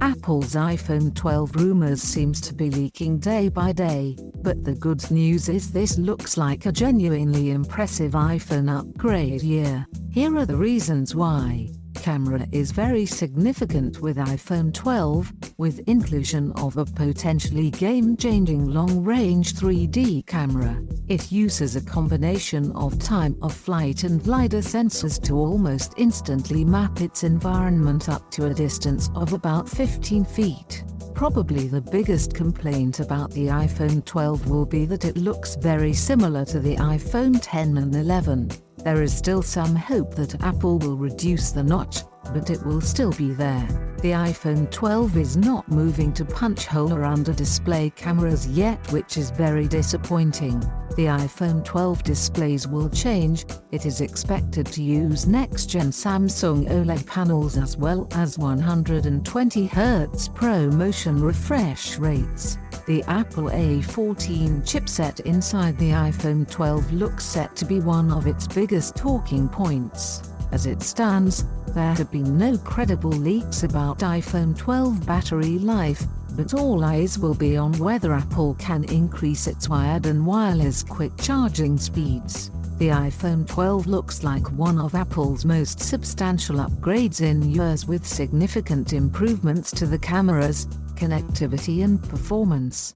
Apple's iPhone 12 rumors seems to be leaking day by day, but the good news is this looks like a genuinely impressive iPhone upgrade year. Here are the reasons why. Camera is very significant with iPhone 12, with inclusion of a potentially game-changing long-range 3D camera. It uses a combination of time-of-flight and LiDAR sensors to almost instantly map its environment up to a distance of about 15 feet. Probably the biggest complaint about the iPhone 12 will be that it looks very similar to the iPhone 10 and 11. There is still some hope that Apple will reduce the notch, but it will still be there. The iPhone 12 is not moving to punch hole or under display cameras yet, which is very disappointing. The iPhone 12 displays will change. It is expected to use next-gen Samsung OLED panels as well as 120Hz ProMotion refresh rates. The Apple A14 chipset inside the iPhone 12 looks set to be one of its biggest talking points. As it stands, there have been no credible leaks about iPhone 12 battery life, but all eyes will be on whether Apple can increase its wired and wireless quick charging speeds. The iPhone 12 looks like one of Apple's most substantial upgrades in years, with significant improvements to the cameras, connectivity and performance.